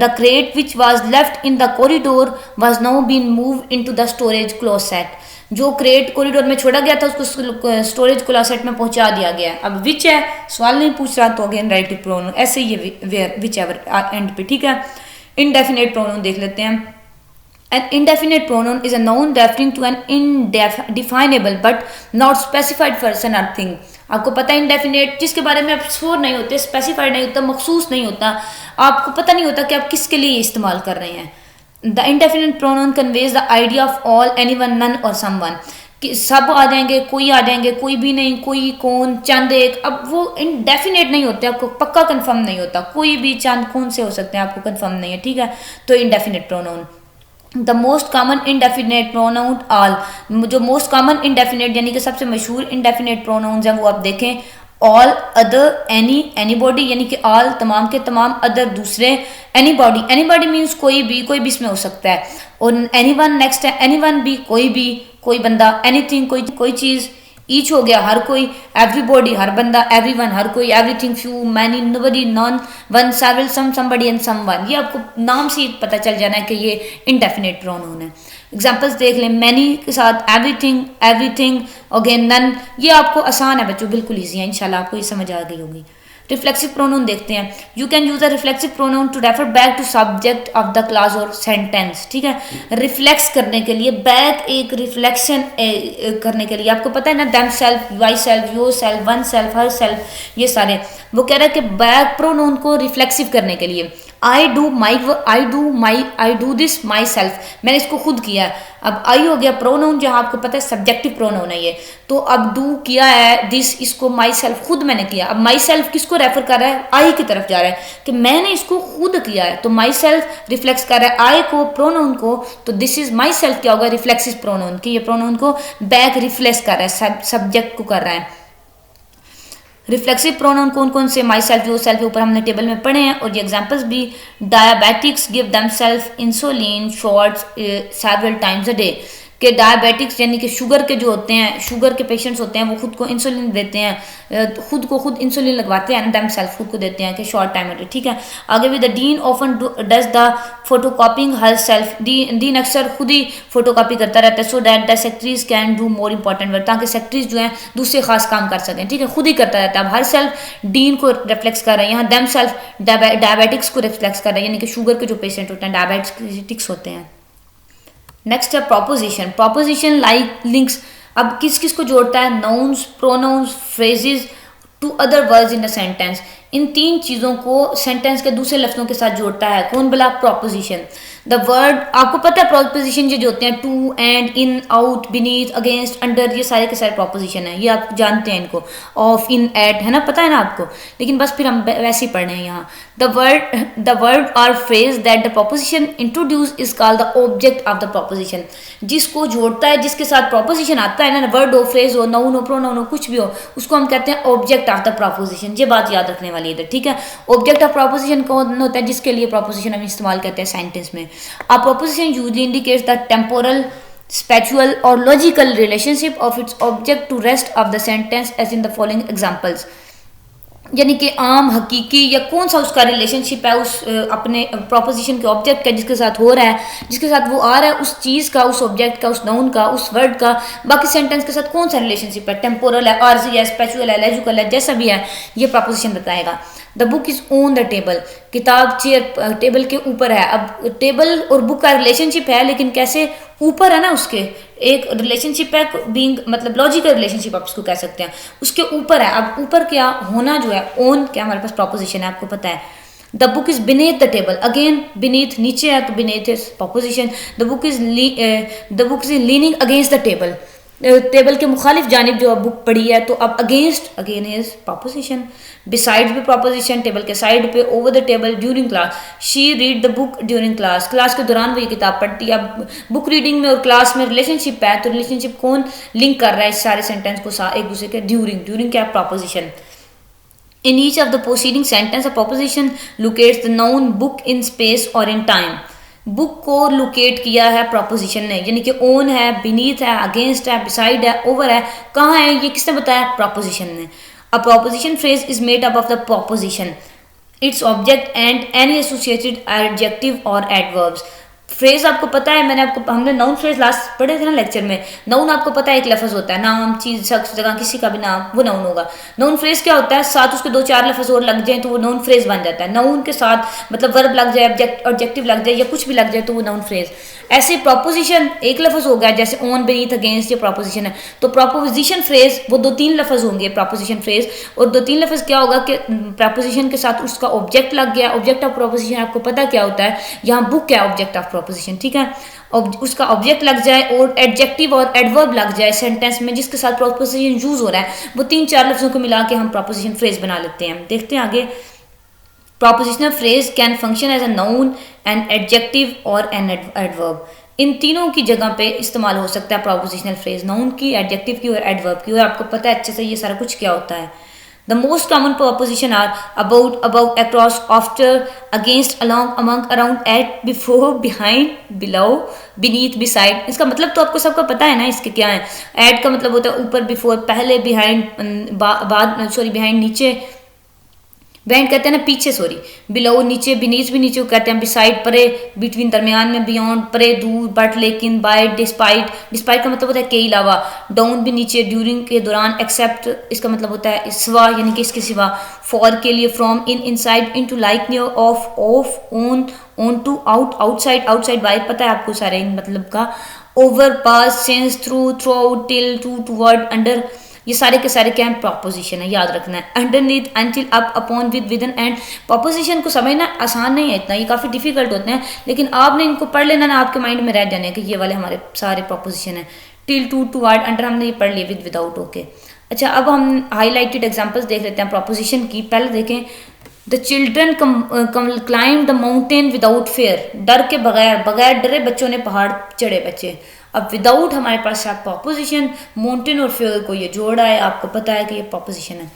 The crate which was left in the corridor was now being moved into the storage closet, जो क्रेट कॉरिडोर में छोड़ा गया था उसको स्टोरेज क्लोसेट में पहुंचा दिया गया है। अब विच है, सवाल नहीं पूछ रहा तो अगेन रिलेटिव प्रोनाउन, ऐसे ही ये विच एवर एंड पे, ठीक है। इंडेफिनेट प्रोनाउन देख लेते हैं। An indefinite pronoun is a noun referring to an indefinable but not specified person or thing. आपको पता है इंडेफिनेट जिसके बारे में आप श्योर नहीं होते, स्पेसिफाइड नहीं होता, मखसूस नहीं होता, आपको पता नहीं होता कि आप किसके लिए इस्तेमाल कर रहे हैं। The indefinite pronoun conveys the idea of all, anyone, none और समवन, कि सब आ जाएंगे, कोई आ जाएंगे, कोई भी नहीं, कोई, कौन, चंद एक। अब वो इंडेफिनेट नहीं होते, आपको पक्का कंफर्म नहीं होता, कोई भी, चंद, कौन से हो सकते हैं, आपको कंफर्म नहीं है, ठीक है। तो indefinite pronoun. The most common indefinite pronoun all, जो मोस्ट कॉमन इंडेफिनेट यानी कि सबसे मशहूर इंडेफिनेट प्रोनाउंस हैं वो आप देखें। ऑल, अदर, एनी, एनीबॉडी यानी कि ऑल तमाम के तमाम, अदर दूसरे, एनीबॉडी, एनीबॉडी मीन्स कोई भी इसमें हो सकता है, और एनीवन नेक्स्ट है, एनीवन भी कोई बंदा, एनीथिंग कोई चीज़, ईच हो गया हर कोई, एवरीबॉडी हर बंदा, एवरीवन हर कोई, everything few, many, nobody, non, one, several, somebody and someone. ये आपको नाम से पता चल जाना है कि ये इंडेफिनेट प्रोनाउन है। एग्जांपल्स देख लें, मैनी के साथ एवरीथिंग अगेन नन, ये आपको आसान है बच्चों, बिल्कुल ईजी है, इंशाल्लाह आपको ये समझ आ गई होगी। रिफ्लेक्सिव प्रोनाउन देखते हैं। You can use a reflexive pronoun to refer back to subject of the clause और सेंटेंस, ठीक है। रिफ्लेक्स करने के लिए, बैक एक रिफ्लेक्शन करने के लिए, आपको पता है ना, themselves, myself, yourself, oneself, herself, ये सारे वो कह रहा है कि बैक प्रोनाउन को रिफ्लेक्सिव करने के लिए। I do this my self, मैंने इसको खुद किया है। अब आई हो गया प्रोनाउन, जहां आपको पता है सब्जेक्टिव प्रोनाउन है ये, तो अब डू किया है, दिस इसको माई सेल्फ खुद मैंने किया। अब माई सेल्फ किसको रेफर कर रहा है, आई की तरफ जा रहा है कि मैंने इसको खुद किया है, तो माई सेल्फ रिफ्लेक्स कर रहा है आई को, प्रोनाउन को, तो दिस इज माई सेल्फ क्या होगा, रिफ्लेक्सिव प्रोनाउन की, ये प्रोनाउन को बैक रिफ्लेक्स कर रहा है, सब्जेक्ट को कर रहा है। रिफ्लेक्सिव प्रोनाउन कौन कौन से, माई सेल्फ, योर सेल्फ, ऊपर हमने टेबल में पढ़े हैं, और ये एग्जांपल्स भी, diabetics give themselves insulin shots several times a day, कि डायबिटिक्स यानी कि शुगर के जो होते हैं, शुगर के पेशेंट्स होते हैं, वो खुद को इंसुलिन देते हैं, खुद को खुद इंसुलिन लगवाते हैं, देमसेल्फ खुद को देते हैं कि शॉर्ट टाइम अ डे, ठीक है। आगे भी the dean often does the photocopying her self, dean अक्सर खुद ही फोटोकॉपी करता रहता है, so that the secretaries can do more important work, ताकि सेक्रेटरीज जो हैं दूसरे खास काम कर सकें, ठीक है, खुद ही करता रहता है। अब हर सेल्फ डीन को रिफ्लेक्स कर रहा है, यहाँ देम सेल्फ डायबिटिक्स को रिफ्लेक्स कर रहा है, यानी कि शुगर के जो पेशेंट होते हैं, डायबिटिक्स होते हैं। नेक्स्ट है प्रोपोजिशन, प्रोपोजिशन लाइक लिंक्स, अब किस किस को जोड़ता है, nouns, pronouns, phrases to other words in a sentence, इन तीन चीज़ों को सेंटेंस के दूसरे लफ्ज़ों के साथ जोड़ता है, कौन बोला, प्रोपोजिशन। द वर्ड, आपको पता है प्रोपोजिशन जो होते हैं, to, and, in, out, beneath, against, under, ये सारे के सारे प्रोपोजिशन है, ये आप जानते हैं इनको, ऑफ, इन, एट, है ना, पता है ना आपको, लेकिन बस फिर हम वैसे ही पढ़ रहे हैं यहाँ। द वर्ड और phrase that the proposition introduce is called the object of the proposition, जिसको जोड़ता है, जिसके साथ प्रोपोजिशन आता है ना, वर्ड हो, फ्रेज हो, नाउन हो, प्रोनाउन हो, कुछ भी हो, उसको हम कहते हैं ऑब्जेक्ट ऑफ द प्रोपोजिशन। ये बात याद रखने वाली इधर, ठीक है। ऑब्जेक्ट ऑफ प्रोपोजिशन कौन होता है, जिसके लिए प्रोपोजिशन हम इस्तेमाल करते हैं सेंटेंस में। A proposition usually indicates the temporal, spatial or logical relationship of its object to rest of the sentence as in the following examples, यानी कि आम, हकीकी, या कौन सा उसका रिलेशनशिप है उस अपने प्रोपोजिशन के ऑब्जेक्ट का, जिसके साथ हो रहा है, जिसके साथ वो आ रहा है, उस चीज़ का, उस ऑब्जेक्ट का, उस नाउन का, उस वर्ड का, बाकी सेंटेंस के साथ कौन सा रिलेशनशिप है, टेम्पोरल है, आर्जी है, स्पेचुअल है, लॉजिकल है, जैसा भी है, ये प्रोपोजिशन बताएगा। The book is on the table, किताब चेयर टेबल के ऊपर है। अब टेबल और बुक का रिलेशनशिप है, लेकिन कैसे, ऊपर है ना, उसके एक रिलेशनशिप है, बीइंग मतलब लॉजिकल रिलेशनशिप आप उसको कह सकते हैं, उसके ऊपर है। अब ऊपर क्या होना जो है, ऑन क्या हमारे पास प्रोपोजिशन है, आपको पता है। The book is beneath the table, again beneath नीचे है, तो beneath is proposition. The book is leaning against the table, table के मुखालिफ जानिब जो अब बुक पढ़ी है, तो अब against again is proposition. Beside पे प्रोपोजिशन, टेबल के साइड पे, over the table, during class, she read the book during class, class के दौरान वो ये किताब पढ़ती है। अब बुक रीडिंग में और क्लास में रिलेशनशिप है, तो रिलेशनशिप कौन लिंक कर रहा है इस सारे सेंटेंस को एक दूसरे के, ड्यूरिंग क्या, proposition. In each of the preceding sentence, a proposition locates the noun book in space or in time. Book को लोकेट किया है प्रोपोजिशन ने, यानी कि ओन है, बीनीथ है, अगेंस्ट है, बिसाइड है, ओवर है, कहाँ है, ये किसने बताया, प्रोपोजिशन ने। अ proposition phrase is made up of the proposition, its object and any associated adjective और एडवर्ब्स। फ्रेज आपको पता है, हमने नाउन फ्रेज लास्ट पढ़े थे ना लेक्चर में। नाउन आपको पता है एक लफ्ज होता है, नाम, चीज, शख्स, जगह, किसी का भी नाम, वो नाउन होगा। नाउन फ्रेज क्या होता है, साथ उसके दो चार लफ्ज और लग जाए तो वो नाउन फ्रेज बन जाता है। नाउन के साथ मतलब वर्ब लग जाए, ऑब्जेक्टिव लग जाए, या कुछ भी लग जाए तो वो नाउन फ्रेज। ऐसे प्रोपोजिशन एक लफ्ज हो गया, जैसे ऑन, बीनीथ, अगेंस्ट, ये प्रोपोजिशन है, तो प्रोपोजिशन फ्रेज वो दो तीन लफ्ज होंगे प्रोपोजिशन फ्रेज, और दो तीन लफ्ज क्या होगा कि प्रोपोजिशन के साथ उसका ऑब्जेक्ट लग गया। ऑब्जेक्ट ऑफ प्रोपोजिशन आपको पता क्या होता है, यहाँ बुक क्या ऑब्जेक्ट ऑफ प्रोपोजिशन, ठीक है, उसका ऑब्जेक्ट लग जाए और एडजेक्टिव और एडवर्ब लग जाए सेंटेंस में, जिसके साथ प्रोपोजिशन यूज हो रहा है, वो तीन चार लफ्जों को मिला के हम प्रोपोजिशन फ्रेज बना लेते हैं। देखते हैं आगे। Prepositional phrase can function as a noun, an adjective और एन एडवर्ब। इन तीनों की जगह पे इस्तेमाल हो सकता है प्रोपोजिशनल फ्रेज, नाउन की, एडजेक्टिव की और एडवर्ब की, और आपको पता है अच्छे से ये सारा कुछ क्या होता है। The most common proposition are about, above, across, after, against, along, among, around, at, before, behind, below, beneath, beside। इसका मतलब तो आपको सबका पता है ना, इसके क्या है। at का मतलब होता है ऊपर, before पहले, behind बाद, behind नीचे, बेंड कहते हैं ना पीछे, बिलो नीचे, बीनीथ भी नीचे कहते हैं, बिसाइड परे, बिटवीन दरमियान में, बियॉन्ड परे, दूर, बट, लेकिन, बाय, डिस्पाइट का मतलब होता है के अलावा, डाउन भी नीचे, ड्यूरिंग के दौरान, एक्सेप्ट इसका मतलब होता है सिवा, यानी कि इसके सिवा, फॉर के लिए, from, in, inside, into, like, near, of, on to, outside by, पता है आपको सारे मतलब का, over, past, since, through, out, till, to, toward, under, ये सारे के सारे क्या है, प्रॉपोजिशन है, याद रखना है। Underneath, until, up, upon, with, within, and. Preposition को समझना आसान नहीं है इतना, ये काफ़ी डिफिकल्ट होते हैं, लेकिन आपने इनको पढ़ लेना ना, आपके माइंड में रह जाने कि ये वाले हमारे सारे प्रॉपोजिशन है। टिल, टू, टुवार्ड, अंडर हमने ये पढ़ लिए, विद, विदाउट, ओके। अच्छा, अब हम हाईलाइटेड एग्जांपल्स देख लेते हैं प्रॉपोजिशन की। पहले देखें, the children climb the mountain without fair, डर के बगैर, बगैर डरे बच्चों ने पहाड़ चढ़े बच्चे। अब विदाउट हमारे पास साथ प्रॉपोजिशन, माउंटेन और फेयर को ये जोड़ा है, आपको पता है कि ये प्रॉपोजिशन है।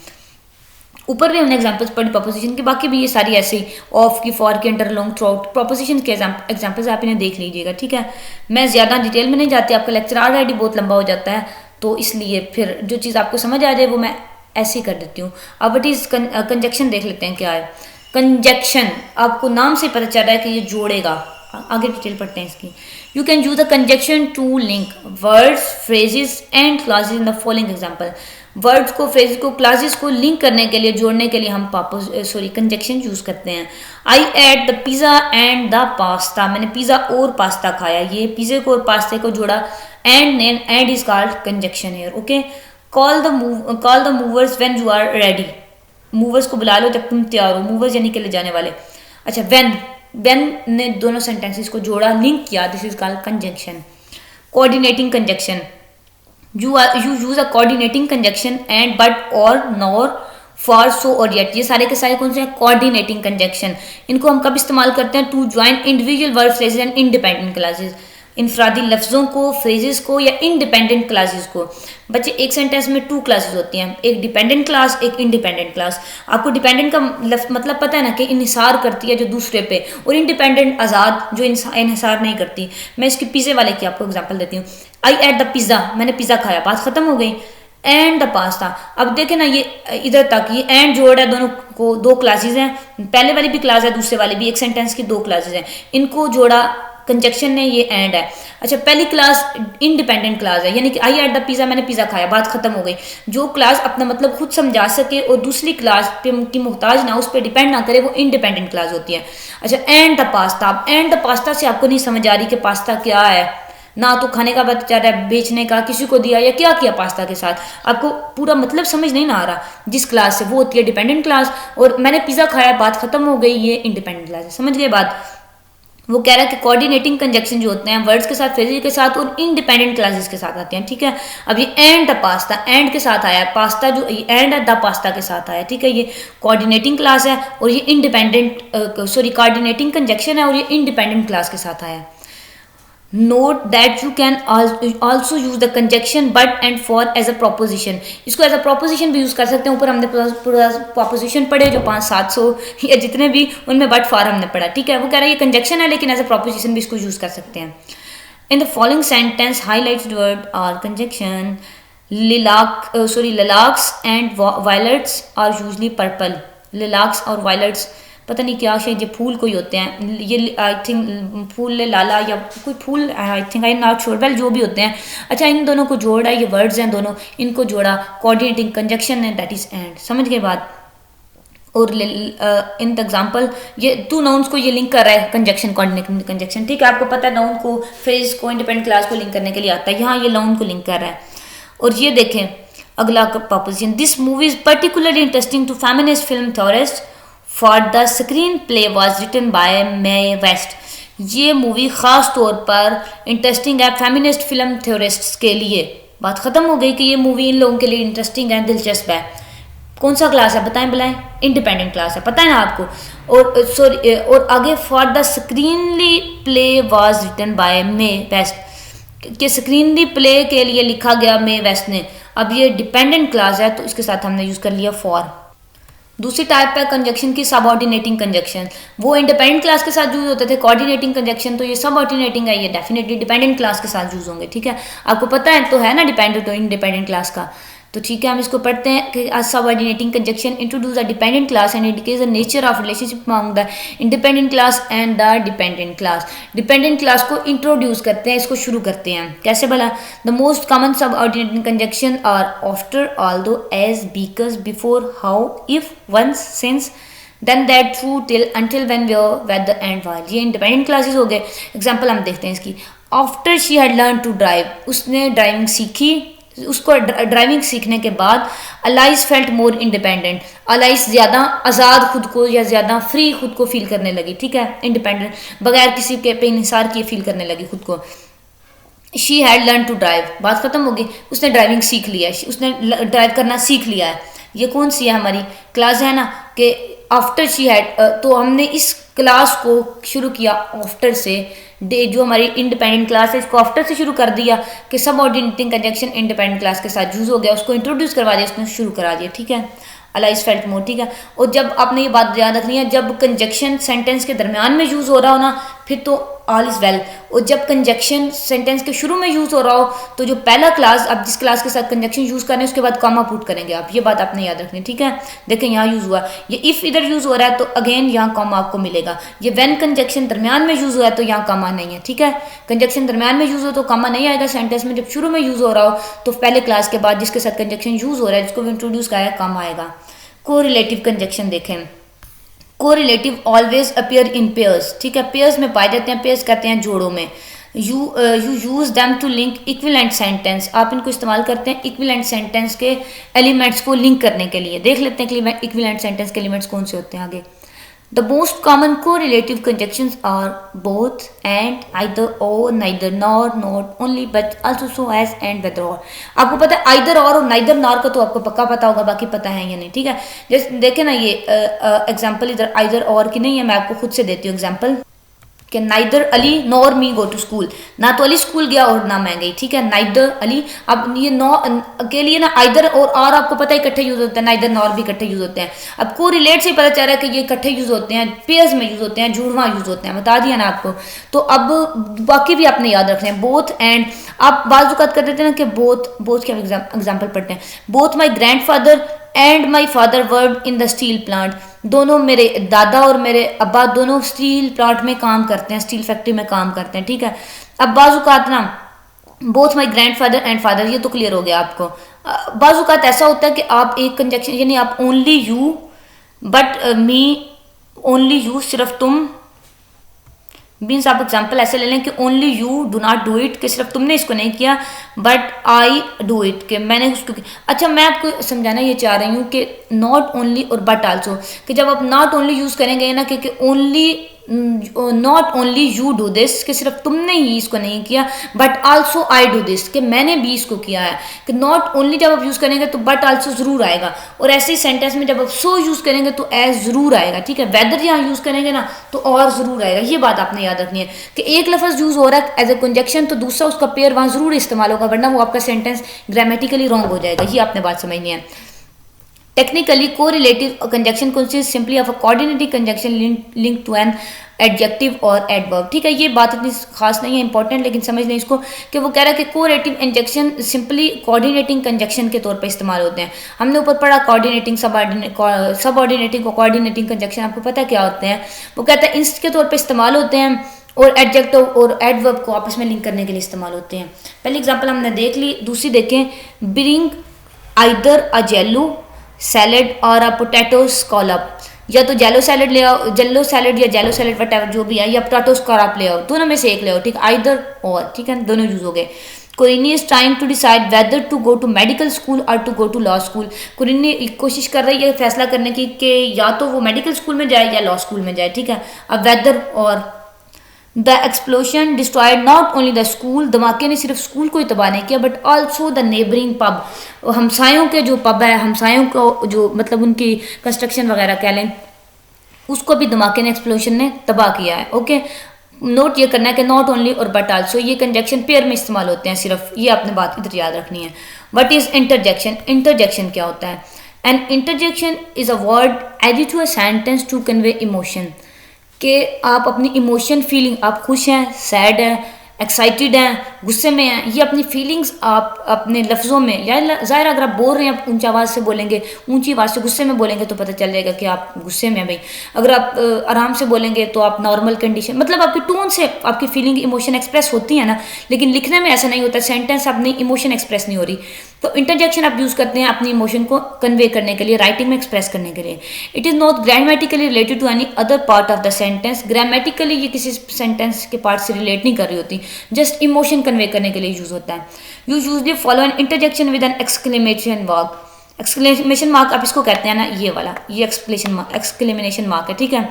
ऊपर भी हमने एग्जांपल्स पढ़ी प्रॉपोजिशन की, बाकी भी ये सारी ऐसे ही, ऑफ की, फॉर की, अंडर, लॉन्ग, थ्रूआउट, प्रॉपोजिशन के एग्जांपल्स आप इन्हें देख लीजिएगा, ठीक है। मैं ज़्यादा डिटेल में नहीं जाती, आपका लेक्चर ऑलरेडी बहुत लंबा हो जाता है, तो इसलिए फिर जो चीज़ आपको समझ आ जाए वो मैं ऐसे ही कर देती हूँ। अब इट इज़ कंजक्शन देख लेते हैं क्या है। कंजक्शन आपको नाम से पता चल रहा है कि ये जोड़ेगा, आगे डिटेल पढ़ते हैं इसकी। You can use the conjunction to link words, phrases and clauses in the following example. Words को, फ्रेजेस को, क्लासेस को लिंक करने के लिए, जोड़ने के लिए हम कंजक्शन यूज करते हैं। I ate the pizza and the pasta, मैंने पिज़्ज़ा और पास्ता खाया, ये पिज़्ज़े को और पास्ते को जोड़ा, and is called conjunction here, okay. Call the movers when you are ready, movers को बुला लो जब तुम तैयार हो, मूवर्स यानी के ले जाने वाले। अच्छा, व्हेन ने दोनों सेंटेंसेस को जोड़ा, लिंक किया, this is called conjunction. Coordinating conjunction, you use a coordinating conjunction and, but, और, नॉर, फॉर, सो और येट, ये सारे के सारे कौन से हैं, कोऑर्डिनेटिंग कंजंक्शन। इनको हम कब इस्तेमाल करते हैं, to join individual verb phrases and independent clauses, इनफरादी लफ्ज़ों को, फ्रेजेस को या इंडिपेंडेंट क्लासेस को। बच्चे एक सेंटेंस में 2 क्लासेस होती हैं, एक डिपेंडेंट क्लास, एक इंडिपेंडेंट क्लास। आपको डिपेंडेंट का मतलब पता है ना, कि इन्हिसार करती है जो दूसरे पे, और इंडिपेंडेंट आज़ाद जो इन्हिसार नहीं करती। मैं इसके पिज़्ज़े वाले की आपको एग्जांपल देती हूँ। आई एट द पिज़्ज़ा, मैंने पिज़्ज़ा खाया, बात खत्म हो गई। एंड द पास्ता, अब देखें ना, ये इधर तक ये एंड जोड़ है, दोनों को 2 क्लासेस हैं, पहले वाली भी क्लास है, दूसरे वाली भी, एक सेंटेंस की 2 क्लासेस हैं, इनको जोड़ा कंजक्शन ने, ये एंड है। अच्छा, पहली क्लास इंडिपेंडेंट क्लास है, यानी कि आई एट द पिज़्ज़ा, मैंने पिज़्ज़ा खाया, बात खत्म हो गई। जो क्लास अपना मतलब खुद समझा सके और दूसरी क्लास की मोहताज ना, उस पर डिपेंड ना करे, वो इंडिपेंडेंट क्लास होती है। अच्छा, एंड द पास्ता, अब एंड द पास्ता से आपको नहीं समझ आ रही कि पास्ता क्या है, ना तो खाने का बचा रहा है, बेचने का, किसी को दिया, या क्या किया पास्ता के साथ, आपको पूरा मतलब समझ नहीं ना आ रहा। जिस क्लास से, वो होती है डिपेंडेंट क्लास, और मैंने पिज़्ज़ा खाया, बात खत्म हो गई, ये इंडिपेंडेंट क्लास है। समझ गए बात। वो कह रहा है कि कोऑर्डिनेटिंग कंजक्शन जो होते हैं वर्ड्स के साथ, फ्रेजेस के साथ और इंडिपेंडेंट क्लासेस के साथ आते हैं, ठीक है। अब ये एंड द पास्ता, एंड के साथ आया, पास्ता जो एंड द पास्ता के साथ आया, ठीक है। ये कोऑर्डिनेटिंग क्लास है और ये कोऑर्डिनेटिंग कंजक्शन है और ये इंडिपेंडेंट क्लास के साथ आया। Note that you can also use the conjunction but and for as a preposition, इसको एज अ प्रोपोजिशन भी यूज कर सकते हैं। ऊपर हमने पूरा प्रोपोजिशन पढ़े जो 500-700 या जितने भी, उनमें बट फॉर हमने पढ़ा, ठीक है। वो कह रहा है ये कंजक्शन है, लेकिन एज अ प्रोपोजिशन भी इसको यूज कर सकते हैं। In the following sentence highlighted word are conjunction. Lilacs and violets are usually purple. Lilacs और वायलेट्स पता नहीं क्या शायद ये फूल कोई होते हैं, ये आई थिंक फूल लाला या कोई फूल, I think I not sure, well जो भी होते हैं। अच्छा, इन दोनों को जोड़ा, ये वर्ड्स हैं दोनों, इनको जोड़ा, कोऑर्डिनेटिंग कंजक्शन है, दैट इज एंड। समझ गए बात। और इन द एग्जाम्पल ये 2 नाउन्स को ये लिंक कर रहा है, कंजक्शन, कोऑर्डिनेटिंग कंजक्शन, ठीक है। आपको पता है नाउन को, फ्रेज को, इंडिपेंडेंट क्लास को लिंक करने के लिए आता है, यहाँ ये नाउन को लिंक कर रहा है। और ये देखें अगला preposition, this movie is particularly interesting to feminist film theorist for the screen play was written by Mae West. ये मूवी ख़ास तौर पर इंटरेस्टिंग है फेमिनिस्ट फिल्म थ्योरिस्ट्स के लिए। बात ख़त्म हो गई कि ये मूवी इन लोगों के लिए इंटरेस्टिंग है, दिलचस्प है। कौन सा क्लास है बताएं, बुलाएं, इंडिपेंडेंट क्लास है, पता है ना आपको। और आगे for the screenplay was written by Mae West, कि स्क्रीनली प्ले के लिए लिखा गया मे वेस्ट ने। अब ये डिपेंडेंट क्लास है तो इसके साथ हमने यूज़ कर लिया फॉर। दूसरी टाइप है कंजक्शन की सबऑर्डिनेटिंग कंजक्शन, वो इंडिपेंडेंट क्लास के साथ यूज होते थे। कोऑर्डिनेटिंग कंजक्शन तो ये सबऑर्डिनेटिंग है, ये डेफिनेटली डिपेंडेंट क्लास के साथ यूज होंगे, ठीक है। आपको पता है तो है ना डिपेंडेंट और इंडिपेंडेंट क्लास का। तो ठीक है, हम इसको पढ़ते हैं कि subordinating conjunction introduce the dependent clause and indicates the nature of relationship among the independent clause and the dependent clause. Dependent clause को इंट्रोड्यूस करते हैं, इसको शुरू करते हैं कैसे भला। The most common subordinating conjunction are after, although, as, because, before, how, if, once, since, then, that, through, till, until, when, where, whether and while. ये इंडिपेंडेंट क्लासेस हो गए। एग्जाम्पल हम देखते हैं इसकी। After she had learn to drive, उसने ड्राइविंग सीखी, उसको ड्राइविंग सीखने के बाद Alice felt more independent, Alice ज़्यादा आज़ाद खुद को या ज़्यादा फ्री खुद को फील करने लगी, ठीक है, इंडिपेंडेंट, बगैर किसी के पे इंहिसार किए फील करने लगी खुद को। She had learn to drive, बात खत्म होगी, उसने ड्राइविंग सीख लिया है, उसने ड्राइव करना सीख लिया है। ये कौन सी है हमारी क्लास है ना कि आफ्टर शी हैड, तो हमने इस क्लास को शुरू किया आफ्टर से, डे जो हमारी इंडिपेंडेंट क्लास है इसको आफ्टर से शुरू कर दिया कि सब ऑर्डिनेटिंग कंजक्शन इंडिपेंडेंट क्लास के साथ यूज हो गया, उसको इंट्रोड्यूस करवा दिया, उसने शुरू करा दिया, ठीक है, अलाइज फेल्ट मोर, ठीक है। और जब आपने ये बात याद रखनी है, जब कंजक्शन सेंटेंस के दरमियान में यूज हो रहा हो ना फिर तो ऑल इज वेल, और जब कंजक्शन सेंटेंस के शुरू में यूज हो रहा हो तो जो पहला क्लास आप जिस क्लास के साथ कंजक्शन यूज कर रहे हैं उसके बाद कॉमा पुट करेंगे आप, ये बात आपने याद रखनी है, ठीक है। देखें यहाँ यूज हुआ, ये इफ इधर यूज हो रहा है तो अगेन यहाँ कॉमा आपको मिलेगा, ये व्हेन कंजक्शन दरमियान में यूज हुआ है तो यहाँ कॉमा नहीं है, ठीक है। कंजक्शन दरमियान में यूज हो तो कॉमा नहीं आएगा सेंटेंस में, जब शुरू में यूज हो रहा हो तो पहले क्लास के बाद जिसके साथ कंजक्शन यूज हो रहा है जिसको इंट्रोड्यूस करा है कॉमा आएगा। कोरिलेटिव कंजक्शन देखें, correlative always appear in pairs, ठीक है, पेयर्स में पाए जाते हैं, पेयर्स कहते हैं जोड़ों में। You use them to link equivalent sentence, आप इनको इस्तेमाल करते हैं इक्विवेलेंट सेंटेंस के एलिमेंट्स को लिंक करने के लिए। देख लेते हैं कि इक्विवेलेंट सेंटेंस के एलिमेंट्स कौन से होते हैं आगे। The most common correlative conjunctions are both and, either or, neither nor, not only but also so as and whether or। आपको पता है either or और neither nor का तो आपको पक्का पता होगा, बाकी पता है या नहीं, ठीक है। जैसे देखें ना ये एग्जांपल इधर either or की नहीं है, मैं आपको खुद से देती हूँ एग्जांपल कि neither Ali nor me go to school, ना तो अली स्कूल गया और ना मैं गई, ठीक है, नाइदर अली। अब ये नॉ के लिए ना आइदर और आपको पता है इकट्ठे यूज होते हैं, नाइदर नॉर भी इकट्ठे यूज होते हैं। अब को रिलेट से पता चल रहा है कि ये इकट्ठे यूज होते हैं, पेयर्स में यूज होते हैं, जुड़वा यूज होते हैं, बता दिया ना आपको। तो अब बाकी भी आपने याद रखना है, बोथ एंड। आप बाजुकात कर देते हैं ना कि बोथ के एग्जाम्पल पढ़ते हैं, both my grand father and my father word in the steel plant, दोनों मेरे दादा और मेरे अब्बा दोनों स्टील प्लांट में काम करते हैं, स्टील फैक्ट्री में काम करते हैं, ठीक है। अब बाजुकात ना both my grand father and father, ये तो क्लियर हो गया आपको। बाजुकात ऐसा होता है कि आप एक कंजक्शन यानी आप only you but me, only you सिर्फ तुम, मीन्स आप एग्जाम्पल ऐसे ले लें कि only you do not do it, कि सिर्फ तुमने इसको नहीं किया, बट आई डू इट, कि मैंने उसको किया। अच्छा मैं आपको समझाना ये चाह रही हूँ कि नॉट ओनली और बट आल्सो, कि जब आप नॉट ओनली यूज करेंगे ना कि only not only you do this, कि सिर्फ तुमने ही इसको नहीं किया, but also I do this, कि मैंने भी इसको किया है। कि नॉट ओनली जब आप यूज करेंगे तो बट आल्सो जरूर आएगा, और ऐसे ही सेंटेंस में जब आप सो यूज करेंगे तो एज जरूर आएगा, ठीक है। वेदर यहाँ यूज करेंगे ना तो और जरूर आएगा, ये बात आपने याद रखनी है कि एक लफ्ज यूज हो रहा है एज ए कंजक्शन तो दूसरा उसका पेयर वहां जरूर इस्तेमाल होगा, वरना वो आपका सेंटेंस ग्रामेटिकली रॉन्ग हो जाएगा, ये आपने बात समझनी है। Technically correlative conjunction consist simply of a coordinating conjunction link to an adjective और एडवर्ब, ठीक है। ये बात इतनी खास नहीं है, इंपॉर्टेंट, लेकिन समझ लें इसको कि वो कह रहा है कि correlative injection simply coordinating conjunction के तौर पे इस्तेमाल होते हैं। हमने ऊपर पढ़ा कोऑर्डिनेटिंग सबऑर्डिनेटिंग को कोऑर्डिनेटिंग कंजक्शन, आपको पता है क्या होते हैं। वो कहता है इंस्ट के तौर पे इस्तेमाल होते हैं और एडजेक्टिव और एडवर्ब को आपस में लिंक करने के लिए इस्तेमाल होते हैं। पहली एग्जाम्पल हमने देख ली, दूसरी देखें, ब्रिंग आइदर अ जेलो सैलड और अ पोटैटो स्कॉलप, या तो जेलो सैलड ले आओ, जेलो सैलड या जेलो सैलड वट जो भी है, या पोटैटो स्कॉलप ले आओ, दोनों में से एक ले आओ, ठीक, आइदर और, ठीक है, दोनों यूज हो गए। Corinne is trying to decide whether to go to medical school और to go to law school, Corinne कोशिश कर रही है फैसला करने की कि या तो वो मेडिकल स्कूल में जाए या लॉ स्कूल में जाए, ठीक है। अब वेदर और the explosion destroyed not only the school, धमाके ने सिर्फ स्कूल को ही तबाह नहीं किया but also the neighbouring pub, हमसायों के जो पब है, हमसायों को जो मतलब उनकी कंस्ट्रक्शन वगैरह कह लें, उसको भी धमाके ने एक्सप्लोशन ने तबाह किया है। ओके, नोट ये करना है कि नॉट ओनली और बट आल्सो ये कंजक्शन पेयर में इस्तेमाल होते हैं सिर्फ, ये आपने बात इधर याद रखनी है। व्हाट इज इंटरजेक्शन, इंटरजेक्शन क्या होता है। An interjection is a word added to a sentence to convey emotion, कि आप अपनी इमोशन फीलिंग, आप खुश हैं, सैड हैं, एक्साइटेड हैं, गुस्से में हैं, ये अपनी फीलिंग्स आप अपने लफ्ज़ों में, या ज़ाहिर अगर आप बोल रहे हैं आप ऊंची आवाज़ से बोलेंगे, ऊंची आवाज़ से गुस्से में बोलेंगे तो पता चल जाएगा कि आप गुस्से में हैं भाई। अगर आप आराम से बोलेंगे तो आप नॉर्मल कंडीशन, मतलब आपकी टोन से आपकी फीलिंग इमोशन एक्सप्रेस होती है ना, लेकिन लिखने में ऐसा नहीं होता, सेंटेंस अपनी इमोशन एक्सप्रेस नहीं हो रही। तो इंटरजेक्शन आप यूज़ करते हैं अपनी इमोशन को कन्वे करने के लिए, राइटिंग में एक्सप्रेस करने के लिए। It is not grammatically related to any other part of the sentence, grammatically ये किसी सेंटेंस के पार्ट से रिलेट नहीं कर रही होती, जस्ट इमोशन कन्वे करने के लिए यूज़ होता है। You usually follow an interjection with an exclamation mark. Exclamation mark आप इसको कहते हैं ना, ये वाला, ये एक्सक्लेमेशन मार्क है, ठीक है।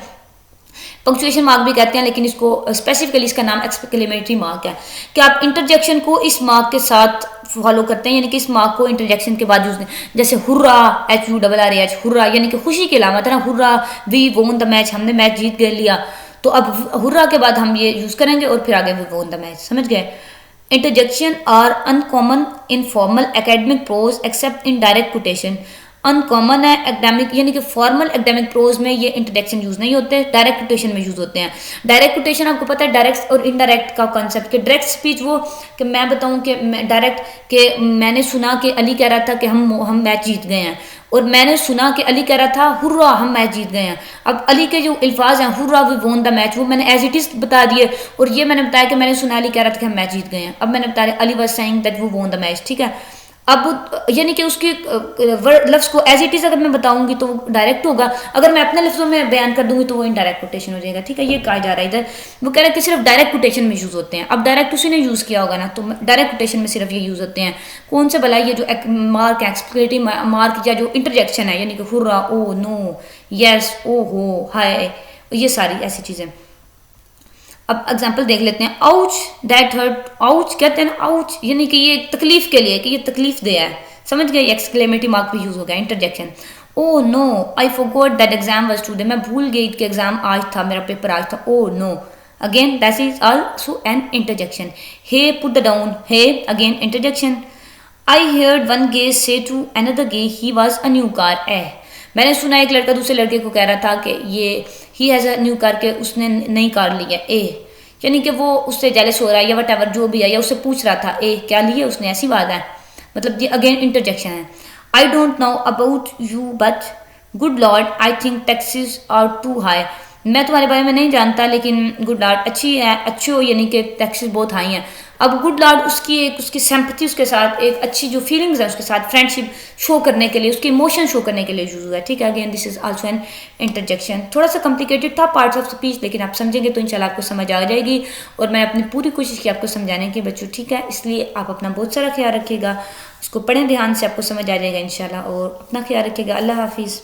पंक्चुएशन मार्क भी कहते हैं, लेकिन इसको स्पेसिफिकली इसका नाम एक्सक्लेमेटरी मार्क है कि आप इंटरजेक्शन को इस मार्क के साथ फॉलो करते हैं, यानी कि इस मार्क को इंटरजेक्शन के बाद यूज, जैसे हुर्रा, HURRAH, हुर्रा यानी कि खुशी की अलामत है ना, hurrah we won the match, हमने मैच जीत गए लिया, तो अब हुर्रा के बाद हम ये यूज करेंगे और फिर आगे वी वोन द मैच, समझ गए। Interjection are uncommon in formal academic prose except in direct quotation. Uncommon है एकेडमिक, यानी कि फॉर्मल एकेडमिक प्रोज में ये इंटरजेक्शन यूज नहीं होते, डायरेक्ट कोटेशन में यूज होते हैं। डायरेक्ट कोटेशन आपको पता है डायरेक्ट और इनडायरेक्ट का कॉन्सेप्ट, कि डायरेक्ट स्पीच वो कि मैं बताऊं कि डायरेक्ट कि मैंने सुना कि अली कह रहा था कि हम मैच जीत गए हैं, और मैंने सुना कि अली कह रहा था हुर्रा हम मैच जीत गए हैं। अब अली के जो अल्फाज हैं hurrah we won the match, वो मैंने एज इट इज बता दिए, और ये मैंने बताया कि मैंने सुना अली कह रहा था कि हम मैच जीत गए हैं। अब मैंने बताया अली वाज सेइंग दैट वो वोन द मैच, ठीक है। अब यानी कि उसके लफ्ज को एज इट इज अगर मैं बताऊंगी तो वो डायरेक्ट होगा, अगर मैं अपने लफ्जों में बयान कर दूंगी तो वो इनडायरेक्ट कोटेशन हो जाएगा, ठीक है। ये कहा जा रहा है इधर, वो कह रहा है कि सिर्फ डायरेक्ट कोटेशन में यूज होते हैं। अब डायरेक्ट उसी ने यूज किया होगा ना, तो डायरेक्ट कोटेशन में सिर्फ ये यूज होते हैं। कौन से भला, ये जो मार्क है एक्सक्लेमेटरी मार्क या जो इंटरजेक्शन है, यानी कि हुर्रा, ओ नो, यस, ओ हो, हाय, ये सारी ऐसी चीजें। अब एग्जाम्पल देख लेते हैं। आउच दैट हर्ट, आउच कहते हैं ना, आउच यानी कि ये तकलीफ के लिए, कि ये तकलीफ दे है, समझ गए। एक्सक्लेमेटरी मार्क भी यूज हो गया, interjection. Oh no I forgot that exam was today, मैं भूल गई कि एग्जाम आज था, मेरा पेपर आज था। Oh no, again that is also an interjection. Hey put the down, hey again interjection. I heard one guy say to another guy he was a new car, मैंने सुना एक लड़का दूसरे लड़के को कह रहा था कि ये he has a new car, के उसने नई कार ली है, यानी कि वो उससे जेलस हो रहा है या वट एवर जो भी है, या उससे पूछ रहा था क्या ली है उसने, ऐसी बात है, मतलब ये अगेन इंटरजेक्शन है। I don't know about you but good lord I think taxes are too high, मैं तुम्हारे बारे में नहीं जानता लेकिन गुड लॉर्ड अच्छी है, अच्छे हो, यानी कि टैक्सेस बहुत हाई हैं। अब गुड लॉर्ड उसकी सिंपैथी, उसके साथ एक अच्छी जो फीलिंग्स है उसके साथ फ्रेंडशिप शो करने के लिए, उसके इमोशन शो करने के लिए यूज हुआ है, ठीक है। Again this is also an interjection. थोड़ा सा कॉम्प्लिकेटेड था पार्ट्स ऑफ स्पीच, लेकिन आप समझेंगे तो इंशाल्लाह आपको समझ आ जाएगी, और मैं अपनी पूरी कोशिश की आपको समझाने की बच्चों, ठीक है। इसलिए आप अपना बहुत सारा ख्याल रखिएगा, इसको पढ़ें ध्यान से, आपको समझ आ जाएगा इंशाल्लाह, और अपना ख्याल रखिएगा। अल्लाह हाफिज़।